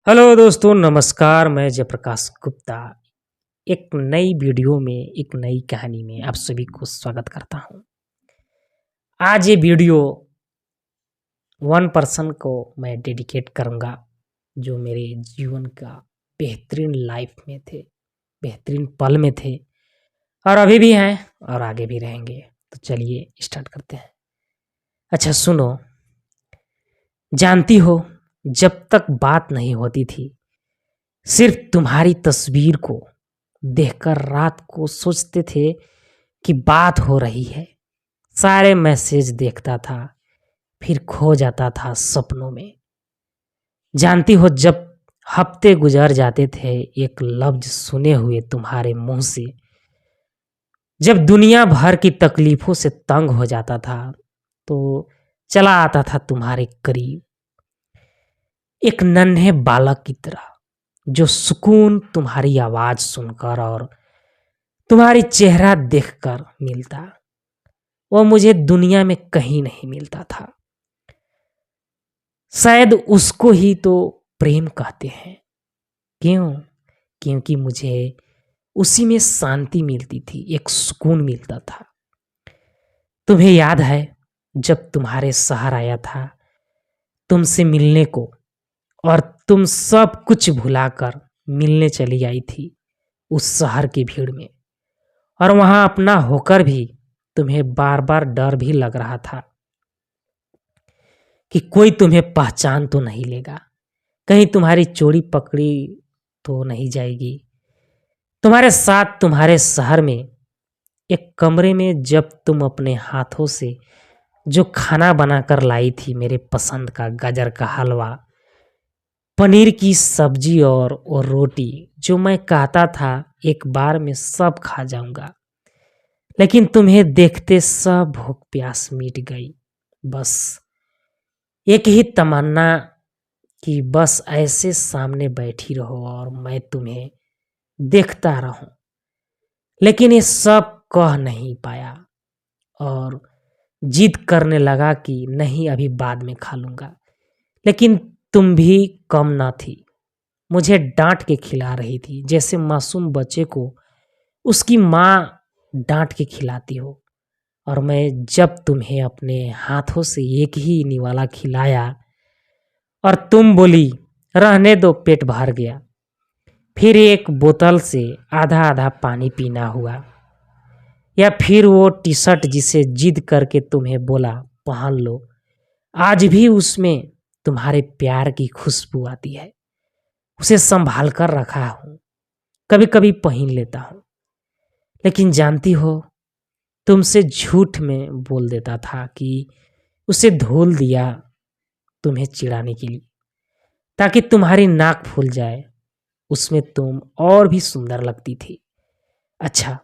Hello दोस्तों, नमस्कार। मैं जयप्रकाश गुप्ता एक नई वीडियो में एक नई कहानी में आप सभी को स्वागत करता हूं। आज ये वीडियो वन पर्सन को मैं डेडिकेट करूंगा जो मेरे जीवन का बेहतरीन लाइफ में थे, बेहतरीन पल में थे और अभी भी हैं और आगे भी रहेंगे। तो चलिए स्टार्ट करते हैं। अच्छा सुनो, जानती हो जब तक बात नहीं होती थी सिर्फ तुम्हारी तस्वीर को देखकर रात को सोचते थे कि बात हो रही है। सारे मैसेज देखता था, फिर खो जाता था सपनों में। जानती हो जब हफ्ते गुजर जाते थे एक लफ्ज सुने हुए तुम्हारे मुंह से, जब दुनिया भर की तकलीफों से तंग हो जाता था तो चला आता था तुम्हारे करीब एक नन्हे बालक की तरह, जो सुकून तुम्हारी आवाज सुनकर और तुम्हारी चेहरा देखकर मिलता, वो मुझे दुनिया में कहीं नहीं मिलता था। शायद उसको ही तो प्रेम कहते हैं। क्यों? क्योंकि मुझे उसी में शांति मिलती थी, एक सुकून मिलता था। तुम्हें याद है जब तुम्हारे शहर आया था तुमसे मिलने को, और तुम सब कुछ भुलाकर मिलने चली आई थी उस शहर की भीड़ में, और वहां अपना होकर भी तुम्हें बार बार डर भी लग रहा था कि कोई तुम्हें पहचान तो नहीं लेगा, कहीं तुम्हारी चोरी पकड़ी तो नहीं जाएगी। तुम्हारे साथ तुम्हारे शहर में एक कमरे में जब तुम अपने हाथों से जो खाना बनाकर लाई थी, मेरे पसंद का गाजर का हलवा, पनीर की सब्जी और रोटी, जो मैं कहता था एक बार में सब खा जाऊंगा, लेकिन तुम्हें देखते सब भूख प्यास मिट गई। बस एक ही तमन्ना कि बस ऐसे सामने बैठी रहो और मैं तुम्हें देखता रहूं। लेकिन ये सब कह नहीं पाया और जिद करने लगा कि नहीं, अभी बाद में खा लूंगा। लेकिन तुम भी कम ना थी, मुझे डांट के खिला रही थी जैसे मासूम बच्चे को उसकी माँ डांट के खिलाती हो। और मैं जब तुम्हें अपने हाथों से एक ही निवाला खिलाया और तुम बोली रहने दो, पेट भर गया, फिर एक बोतल से आधा आधा पानी पीना हुआ, या फिर वो टी शर्ट जिसे जिद करके तुम्हें बोला पहन लो, आज भी उसमें तुम्हारे प्यार की खुशबू आती है। उसे संभाल कर रखा हूं, कभी कभी पहन लेता हूं। लेकिन जानती हो, तुमसे झूठ में बोल देता था कि उसे धुल दिया तुम्हें चिढ़ाने के लिए, ताकि तुम्हारी नाक फूल जाए। उसमें तुम और भी सुंदर लगती थी। अच्छा,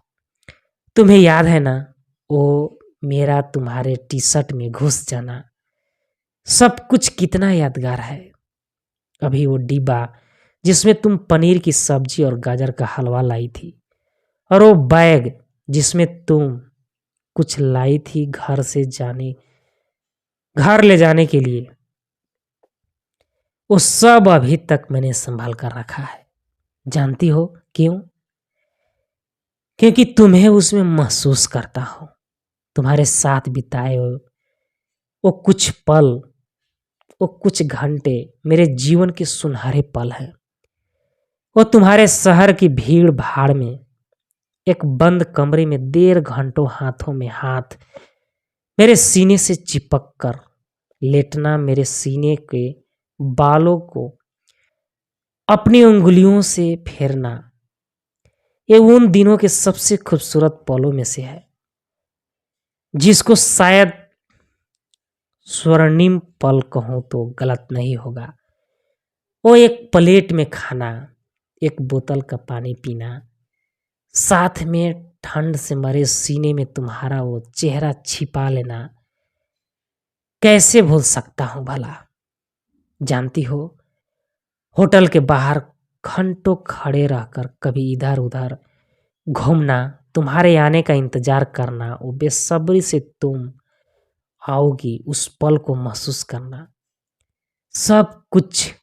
तुम्हें याद है ना वो मेरा तुम्हारे टी शर्ट में घुस जाना? सब कुछ कितना यादगार है। अभी वो डिब्बा जिसमें तुम पनीर की सब्जी और गाजर का हलवा लाई थी, और वो बैग जिसमें तुम कुछ लाई थी घर ले जाने के लिए, वो सब अभी तक मैंने संभाल कर रखा है। जानती हो क्यों? क्योंकि तुम्हें उसमें महसूस करता हूं। तुम्हारे साथ बिताए हुए वो कुछ पल, वो कुछ घंटे मेरे जीवन के सुनहरे पल हैं। वो तुम्हारे शहर की भीड़ भाड़ में एक बंद कमरे में देर घंटों हाथों में हाथ मेरे सीने से चिपक कर लेटना, मेरे सीने के बालों को अपनी उंगलियों से फेरना, ये उन दिनों के सबसे खूबसूरत पलों में से है, जिसको शायद स्वर्णिम पल कहूं तो गलत नहीं होगा। वो एक प्लेट में खाना, एक बोतल का पानी पीना, साथ में ठंड से मरे सीने में तुम्हारा वो चेहरा छिपा लेना, कैसे भूल सकता हूं भला। जानती हो, होटल के बाहर घंटों खड़े रहकर कभी इधर उधर घूमना, तुम्हारे आने का इंतजार करना, वो बेसब्री से तुम आओगी उस पल को महसूस करना, सब कुछ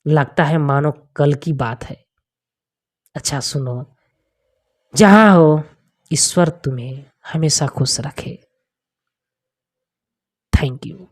लगता है मानो कल की बात है। अच्छा सुनो, जहां हो ईश्वर तुम्हें हमेशा खुश रखे। Thank you.